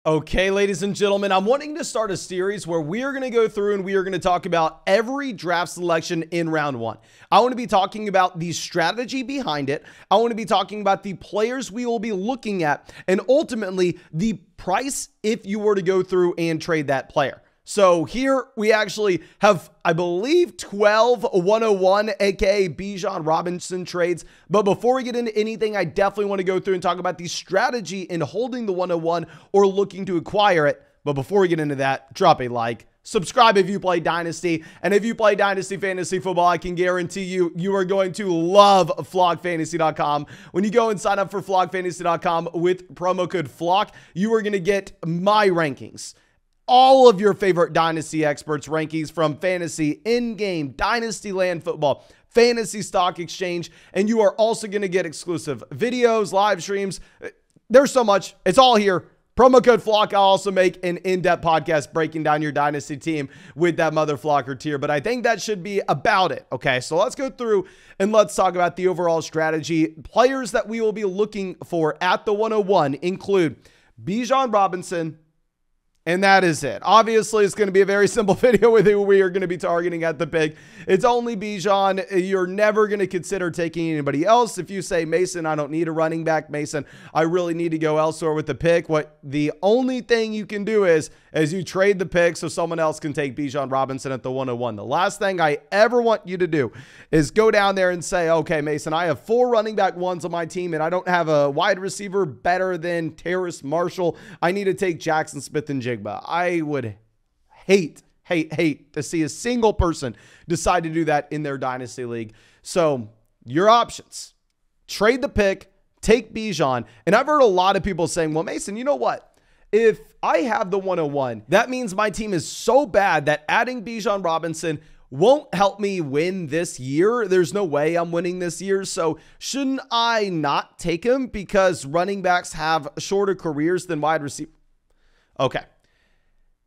Okay, ladies and gentlemen, I'm wanting to start a series where we are going to go through and we are going to talk about every draft selection in round one. I want to be talking about the strategy behind it. I want to be talking about the players we will be looking at and ultimately the price if you were to go through and trade that player. So here we actually have, I believe, 12 101, aka Bijan Robinson trades. But before we get into anything, I definitely want to go through and talk about the strategy in holding the 101 or looking to acquire it. But before we get into that, drop a like. Subscribe if you play Dynasty. And if you play Dynasty Fantasy Football, I can guarantee you are going to love FlockFantasy.com. When you go and sign up for FlockFantasy.com with promo code FLOCK, you are going to get my rankings. All of your favorite Dynasty experts rankings from fantasy, in-game, Dynasty Land Football, Fantasy Stock Exchange, and you are also going to get exclusive videos, live streams. There's so much. It's all here. Promo code FLOCK. I'll also make an in-depth podcast breaking down your Dynasty team with that Mother Flocker tier, but I think that should be about it. Okay, so let's go through and let's talk about the overall strategy. Players that we will be looking for at the 101 include Bijan Robinson, and that is it. Obviously, it's going to be a very simple video with who we are going to be targeting at the pick. It's only Bijan. You're never going to consider taking anybody else. If you say, Mason, I don't need a running back. Mason, I really need to go elsewhere with the pick. The only thing you can do is you trade the pick so someone else can take Bijan Robinson at the 101. The last thing I ever want you to do is go down there and say, okay, Mason, I have 4 running back ones on my team and I don't have a wide receiver better than Terrace Marshall. I need to take Jackson Smith and Jigba. I would hate to see a single person decide to do that in their Dynasty League. So your options: trade the pick, take Bijan. And I've heard a lot of people saying, well, Mason, you know what? If I have the 101, that means my team is so bad that adding Bijan Robinson won't help me win this year. There's no way I'm winning this year. So shouldn't I not take him because running backs have shorter careers than wide receivers? Okay.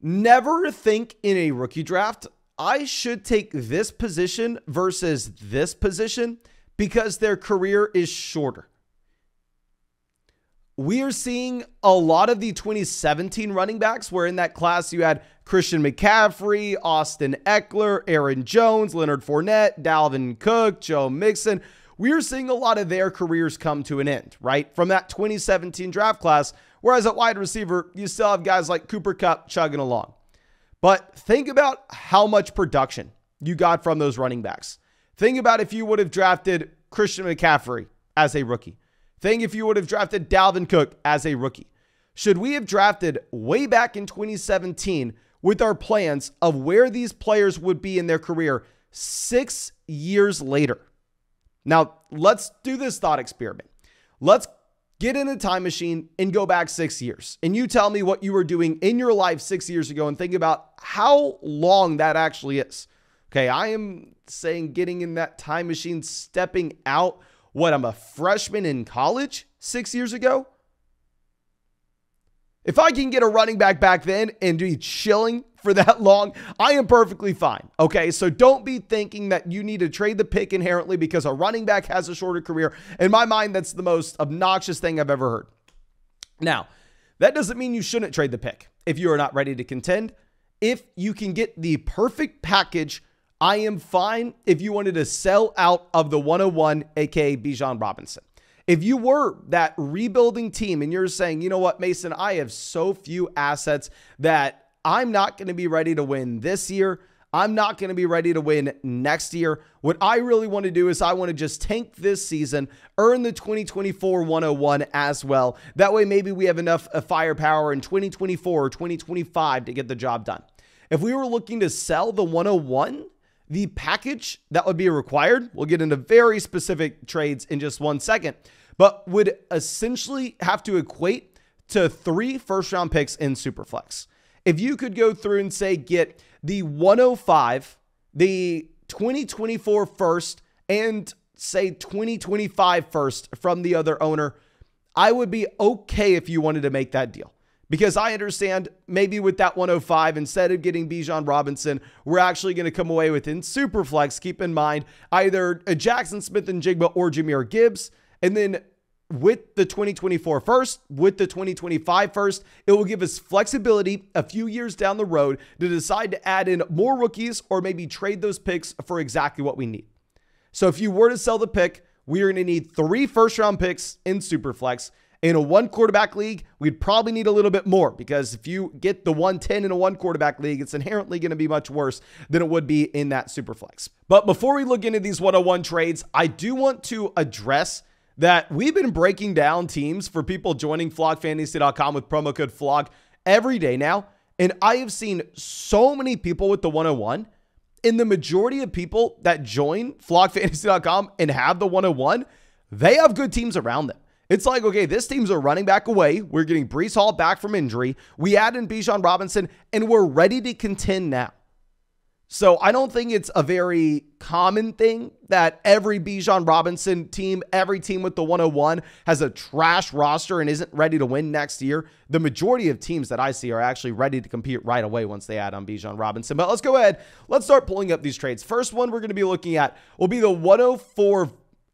Never think in a rookie draft, I should take this position versus this position because their career is shorter. We are seeing a lot of the 2017 running backs where in that class you had Christian McCaffrey, Austin Eckler, Aaron Jones, Leonard Fournette, Dalvin Cook, Joe Mixon. We're seeing a lot of their careers come to an end, right? From that 2017 draft class. Whereas at wide receiver, you still have guys like Cooper Kupp chugging along. But think about how much production you got from those running backs. Think about if you would have drafted Christian McCaffrey as a rookie. Think if you would have drafted Dalvin Cook as a rookie. Should we have drafted way back in 2017 with our plans of where these players would be in their career 6 years later? Now, let's do this thought experiment. Let's get in a time machine and go back 6 years. And you tell me what you were doing in your life 6 years ago and think about how long that actually is. Okay, I am saying getting in that time machine, stepping out. What, I'm a freshman in college 6 years ago? If I can get a running back then and be chilling for that long, I am perfectly fine. Okay, so don't be thinking that you need to trade the pick inherently because a running back has a shorter career. In my mind, that's the most obnoxious thing I've ever heard. Now, that doesn't mean you shouldn't trade the pick if you are not ready to contend. If you can get the perfect package, I am fine if you wanted to sell out of the 101, aka Bijan Robinson. If you were that rebuilding team and you're saying, you know what, Mason, I have so few assets that I'm not going to be ready to win this year. I'm not going to be ready to win next year. What I really want to do is I want to just tank this season, earn the 2024 101 as well. That way, maybe we have enough firepower in 2024 or 2025 to get the job done. If we were looking to sell the 101, the package that would be required, we'll get into very specific trades in just 1 second, but would essentially have to equate to 3 first-round picks in Superflex. If you could go through and say get the 105, the 2024 first, and say 2025 first from the other owner, I would be okay if you wanted to make that deal. Because I understand maybe with that 105, instead of getting Bijan Robinson, we're actually going to come away with in Superflex, keep in mind, either a Jackson Smith and Jigba or Jahmyr Gibbs. And then with the 2024 first, with the 2025 first. It will give us flexibility a few years down the road to decide to add in more rookies or maybe trade those picks for exactly what we need. So if you were to sell the pick, we are going to need 3 first-round picks in Superflex. In a 1-quarterback league, we'd probably need a little bit more, because if you get the 110 in a 1-quarterback league, it's inherently going to be much worse than it would be in that Superflex. But before we look into these 101 trades, I do want to address that we've been breaking down teams for people joining FlogFantasy.com with promo code FLOG every day now, and I have seen so many people with the 101, and the majority of people that join FlogFantasy.com and have the 101, they have good teams around them. It's like, okay, this team's a running back away. We're getting Breece Hall back from injury. We add in Bijan Robinson, and we're ready to contend now. So I don't think it's a very common thing that every Bijan Robinson team, every team with the 101 has a trash roster and isn't ready to win next year. The majority of teams that I see are actually ready to compete right away once they add on Bijan Robinson. But let's go ahead. Let's start pulling up these trades. First one we're going to be looking at will be the 104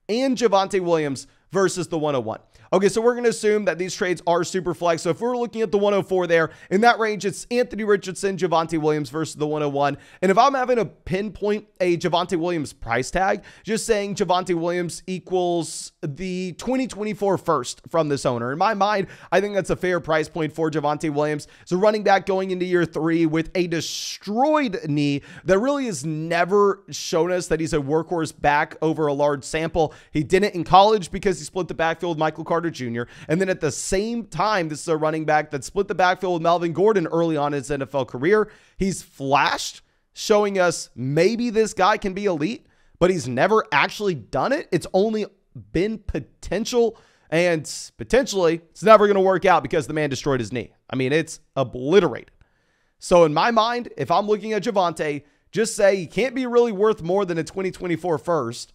and Javonte Williams versus the 101. Okay, so we're going to assume that these trades are super flex. So if we're looking at the 104 there, in that range, it's Anthony Richardson, Javonte Williams versus the 101. And if I'm having to pinpoint a Javonte Williams price tag, just saying Javonte Williams equals the 2024 first from this owner. In my mind, I think that's a fair price point for Javonte Williams. So running back going into year 3 with a destroyed knee that really has never shown us that he's a workhorse back over a large sample. He didn't in college because he split the backfield with Michael Carter Jr. And then at the same time, this is a running back that split the backfield with Melvin Gordon early on in his NFL career. He's flashed, showing us maybe this guy can be elite, but he's never actually done it. It's only been potential, and potentially it's never going to work out because the man destroyed his knee. I mean, it's obliterated. So in my mind, if I'm looking at Javonte, just say he can't be really worth more than a 2024 first.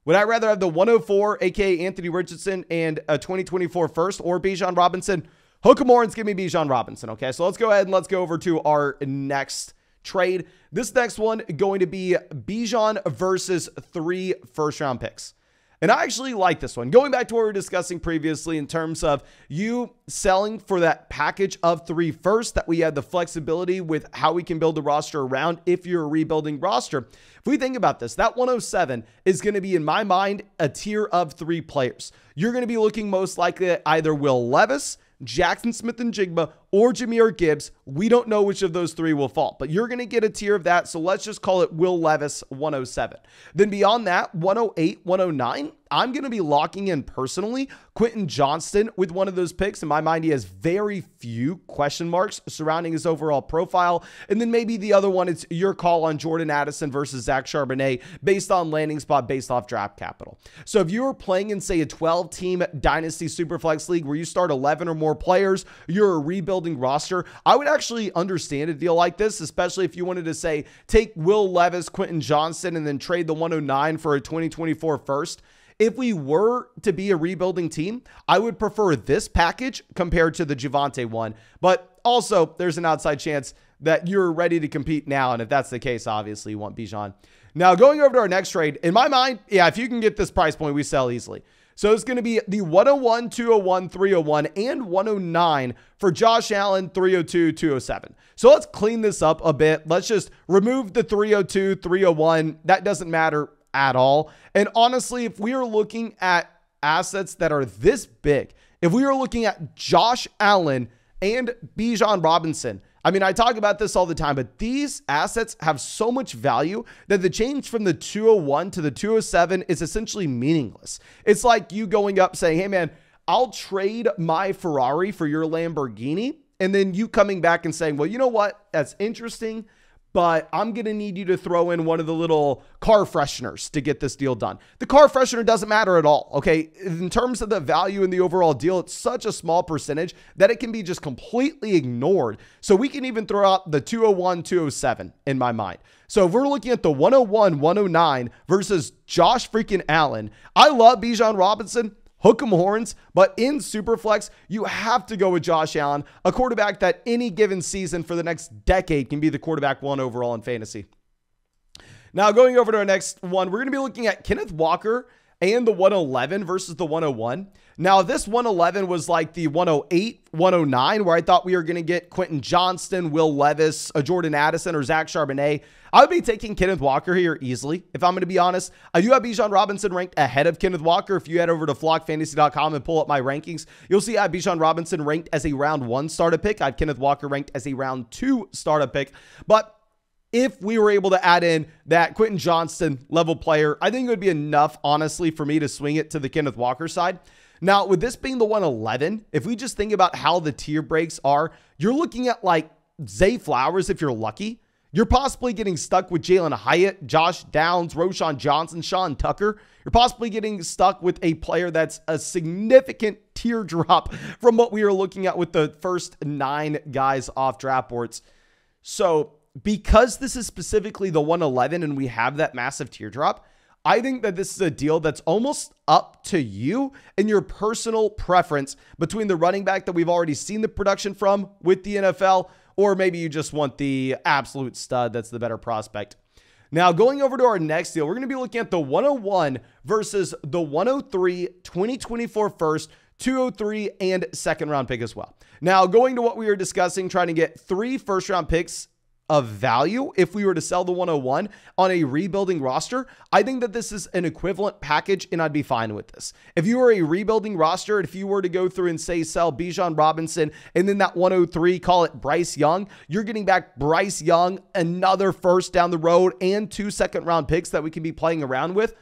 Would I rather have the 104, aka Anthony Richardson, and a 2024 first, or Bijan Robinson? Hook 'em horns, give me Bijan Robinson. Okay, so let's go ahead and let's go over to our next trade. This next one going to be Bijan versus 3 first-round picks. And I actually like this one. Going back to what we were discussing previously in terms of you selling for that package of 3 first, that we had the flexibility with how we can build a roster around if you're a rebuilding roster. If we think about this, that 107 is going to be, in my mind, a tier of 3 players. You're going to be looking most likely at either Will Levis, Jackson Smith-Njigba, or Jahmyr Gibbs. We don't know which of those 3 will fall, but you're going to get a tier of that. So let's just call it Will Levis 107. Then beyond that, 108, 109, I'm going to be locking in personally Quentin Johnston with one of those picks. In my mind, he has very few question marks surrounding his overall profile. And then maybe the other one, it's your call on Jordan Addison versus Zach Charbonnet based on landing spot, based off draft capital. So if you were playing in, say, a 12-team Dynasty Superflex League where you start 11 or more players, you're a rebuilding roster, I would actually understand a deal like this, especially if you wanted to, say, take Will Levis, Quentin Johnston, and then trade the 109 for a 2024 first. If we were to be a rebuilding team, I would prefer this package compared to the Javonte one. But also, there's an outside chance that you're ready to compete now. And if that's the case, obviously you want Bijan. Now, going over to our next trade, in my mind, yeah, if you can get this price point, we sell easily. So it's going to be the 101, 201, 301, and 109 for Josh Allen, 302, 207. So let's clean this up a bit. Let's just remove the 302, 301. That doesn't matter at all. And honestly, if we are looking at assets that are this big, if we are looking at Josh Allen and Bijan Robinson, I mean, I talk about this all the time, but these assets have so much value that the change from the 201 to the 207 is essentially meaningless. It's like you going up saying, hey man, I'll trade my Ferrari for your Lamborghini. And then you coming back and saying, well, you know what? That's interesting, but I'm going to need you to throw in one of the little car fresheners to get this deal done. The car freshener doesn't matter at all, okay? In terms of the value in the overall deal, it's such a small percentage that it can be just completely ignored. So we can even throw out the 201, 207 in my mind. So if we're looking at the 101, 109 versus Josh freaking Allen, I love Bijan Robinson. Hook 'em horns, but in Superflex, you have to go with Josh Allen, a quarterback that any given season for the next decade can be the quarterback 1 overall in fantasy. Now, going over to our next one, we're going to be looking at Kenneth Walker and the 111 versus the 101. Now, this 111 was like the 108, 109, where I thought we were going to get Quentin Johnston, Will Levis, Jordan Addison, or Zach Charbonnet. I would be taking Kenneth Walker here easily, if I'm going to be honest. I do have Bijan Robinson ranked ahead of Kenneth Walker. If you head over to flockfantasy.com and pull up my rankings, you'll see I have Bijan Robinson ranked as a round 1 startup pick. I have Kenneth Walker ranked as a round 2 startup pick. But if we were able to add in that Quentin Johnston level player, I think it would be enough, honestly, for me to swing it to the Kenneth Walker side. Now, with this being the 111, if we just think about how the tier breaks are, you're looking at like Zay Flowers if you're lucky. You're possibly getting stuck with Jalen Hyatt, Josh Downs, Roshan Johnson, Sean Tucker. You're possibly getting stuck with a player that's a significant tier drop from what we are looking at with the first 9 guys off draft boards. So because this is specifically the 111 and we have that massive tier drop, I think that this is a deal that's almost up to you and your personal preference between the running back that we've already seen the production from with the NFL, or maybe you just want the absolute stud that's the better prospect. Now, going over to our next deal, we're going to be looking at the 101 versus the 103 2024 first, 203 and second round pick as well. Now, going to what we were discussing, trying to get 3 first round picks of value if we were to sell the 101 on a rebuilding roster, I think that this is an equivalent package and I'd be fine with this. If you were a rebuilding roster, if you were to go through and say sell Bijan Robinson and then that 103, call it Bryce Young, you're getting back Bryce Young, another first down the road, and 2 second round picks that we can be playing around with.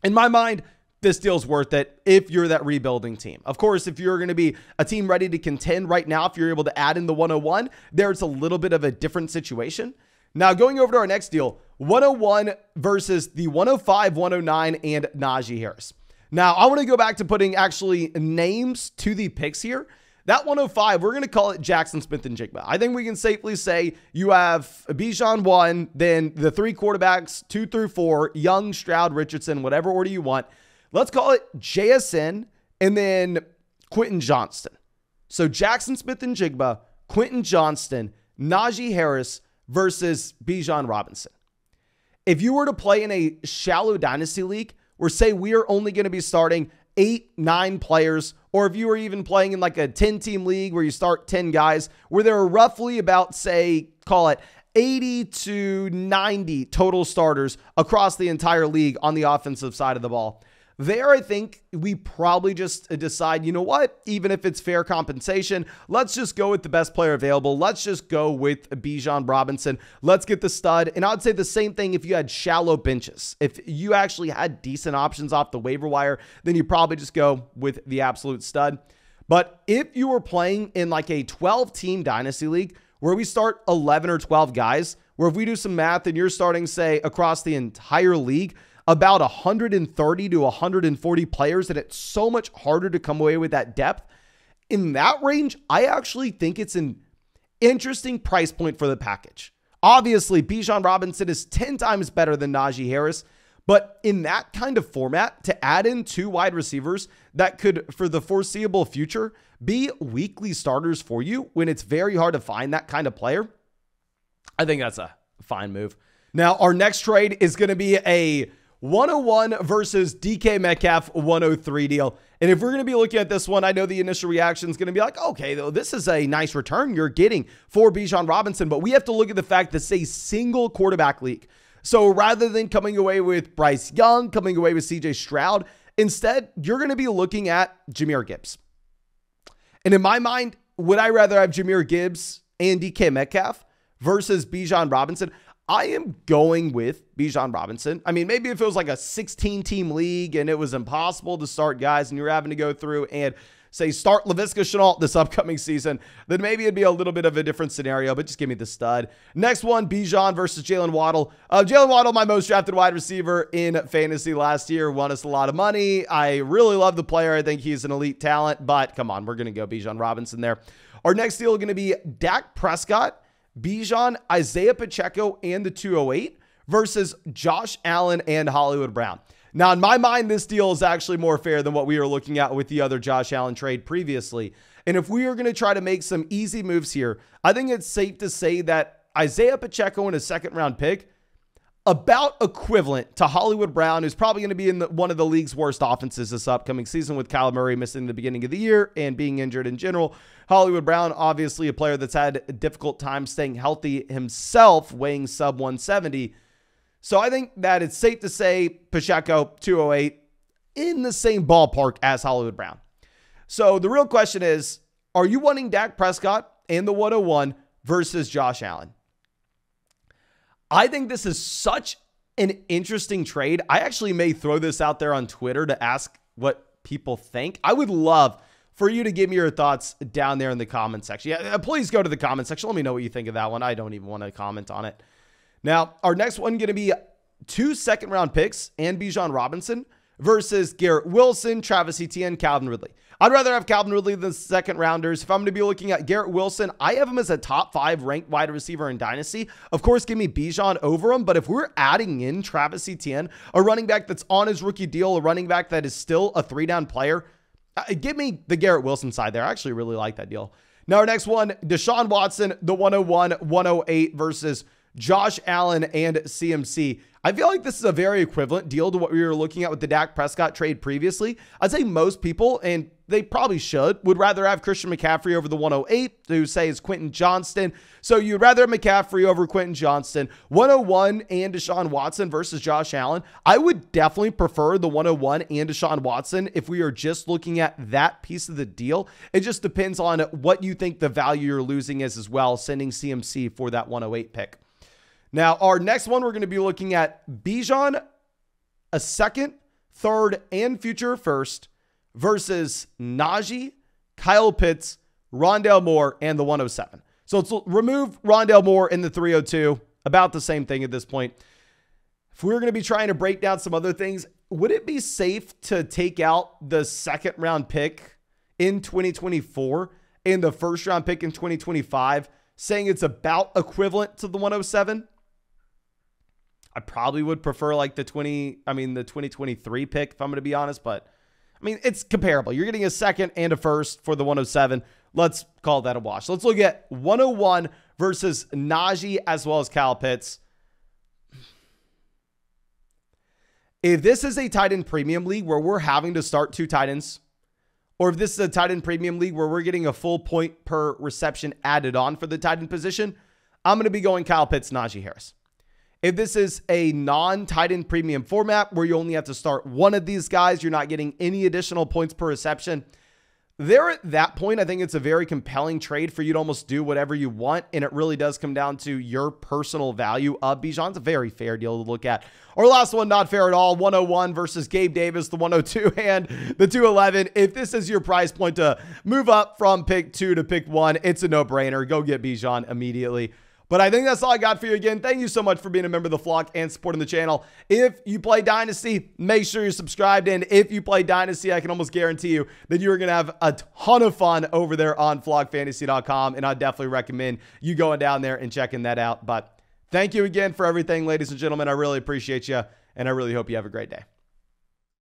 In my mind, this deal's worth it if you're that rebuilding team. Of course, if you're going to be a team ready to contend right now, if you're able to add in the 101, there's a little bit of a different situation. Now, going over to our next deal, 101 versus the 105, 109, and Najee Harris. Now, I want to go back to putting actually names to the picks here. That 105, we're going to call it Jackson Smith-Njigba. I think we can safely say you have Bijan 1, then the 3 quarterbacks, 2 through 4, Young, Stroud, Richardson, whatever order you want. Let's call it JSN and then Quentin Johnston. So Jackson Smith-Njigba, Quentin Johnston, Najee Harris versus Bijan Robinson. If you were to play in a shallow dynasty league where say we are only going to be starting 8, 9 players, or if you were even playing in like a 10-team league where you start 10 guys, where there are roughly about, say, call it 80 to 90 total starters across the entire league on the offensive side of the ball. There, I think we probably just decide, you know what, even if it's fair compensation, let's just go with the best player available. Let's just go with Bijan Robinson. Let's get the stud. And I'd say the same thing if you had shallow benches. If you actually had decent options off the waiver wire, then you probably just go with the absolute stud. But if you were playing in like a 12-team dynasty league where we start 11 or 12 guys, where if we do some math and you're starting, say, across the entire league, about 130 to 140 players, and it's so much harder to come away with that depth. In that range, I actually think it's an interesting price point for the package. Obviously, Bijan Robinson is 10 times better than Najee Harris, but in that kind of format, to add in 2 wide receivers that could, for the foreseeable future, be weekly starters for you when it's very hard to find that kind of player, I think that's a fine move. Now, our next trade is going to be a 101 versus DK Metcalf 103 deal. And if we're going to be looking at this one, I know the initial reaction is going to be like, okay, though, this is a nice return you're getting for Bijan Robinson. But we have to look at the fact that it's a single quarterback league. So rather than coming away with Bryce Young, coming away with CJ Stroud, instead, you're going to be looking at Jahmyr Gibbs. And in my mind, would I rather have Jahmyr Gibbs and DK Metcalf versus Bijan Robinson? I am going with Bijan Robinson. I mean, maybe if it was like a 16-team league and it was impossible to start guys and you're having to go through and say start Laviska Shenault this upcoming season, then maybe it'd be a little bit of a different scenario, but just give me the stud. Next one, Bijan versus Jalen Waddle. Jalen Waddle, my most drafted wide receiver in fantasy last year, won us a lot of money. I really love the player. I think he's an elite talent, but come on, we're going to go Bijan Robinson there. Our next deal is going to be Dak Prescott, Bijan, Isaiah Pacheco, and the 208 versus Josh Allen and Hollywood Brown. Now, in my mind, this deal is actually more fair than what we were looking at with the other Josh Allen trade previously. And if we are going to try to make some easy moves here, I think it's safe to say that Isaiah Pacheco in a second round pick, about equivalent to Hollywood Brown, who's probably going to be in one of the league's worst offenses this upcoming season with Kyler Murray missing the beginning of the year and being injured in general. Hollywood Brown, obviously a player that's had a difficult time staying healthy himself, weighing sub 170. So I think that it's safe to say Pacheco, 208, in the same ballpark as Hollywood Brown. So the real question is, are you wanting Dak Prescott and the 101 versus Josh Allen? I think this is such an interesting trade. I actually may throw this out there on Twitter to ask what people think. I would love for you to give me your thoughts down there in the comment section. Yeah, please go to the comment section. Let me know what you think of that one. I don't even want to comment on it. Now, our next one going to be 2 second-round picks and Bijan Robinson versus Garrett Wilson, Travis Etienne, Calvin Ridley. I'd rather have Calvin Ridley than second rounders. If I'm going to be looking at Garrett Wilson, I have him as a top 5 ranked wide receiver in Dynasty. Of course, give me Bijan over him. But if we're adding in Travis Etienne, a running back that's on his rookie deal, a running back that is still a 3-down player, give me the Garrett Wilson side there. I actually really like that deal. Now, our next one, Deshaun Watson, the 101, 108 versus Josh Allen and CMC. I feel like this is a very equivalent deal to what we were looking at with the Dak Prescott trade previously. I'd say most people, and they probably should, would rather have Christian McCaffrey over the 108, who say is Quentin Johnston. So you'd rather have McCaffrey over Quentin Johnston. 101 and Deshaun Watson versus Josh Allen. I would definitely prefer the 101 and Deshaun Watson if we are just looking at that piece of the deal. It just depends on what you think the value you're losing is as well, sending CMC for that 108 pick. Now, our next one, we're going to be looking at Bijan, a second, third, and future first versus Najee, Kyle Pitts, Rondale Moore, and the 107. So let's remove Rondale Moore in the 302. About the same thing at this point. If we were going to be trying to break down some other things, would it be safe to take out the second round pick in 2024 and the first round pick in 2025, saying it's about equivalent to the 107? I probably would prefer like the 2023 pick, if I'm going to be honest, but I mean, it's comparable. You're getting a second and a first for the 107. Let's call that a wash. Let's look at 101 versus Najee as well as Kyle Pitts. If this is a tight end premium league where we're having to start 2 tight ends, or if this is a tight end premium league where we're getting a full point per reception added on for the tight end position, I'm going to be going Kyle Pitts, Najee Harris. If this is a non-tight end premium format where you only have to start one of these guys, you're not getting any additional points per reception. There at that point, I think it's a very compelling trade for you to almost do whatever you want. And it really does come down to your personal value of Bijan. It's a very fair deal to look at. Our last one, not fair at all. 101 versus Gabe Davis, the 102 and the 211. If this is your price point to move up from pick 2 to pick 1, it's a no-brainer. Go get Bijan immediately. But I think that's all I got for you. Again, thank you so much for being a member of the flock and supporting the channel. If you play Dynasty, make sure you're subscribed. And if you play Dynasty, I can almost guarantee you that you're going to have a ton of fun over there on flockfantasy.com. And I definitely recommend you going down there and checking that out. But thank you again for everything, ladies and gentlemen. I really appreciate you. And I really hope you have a great day.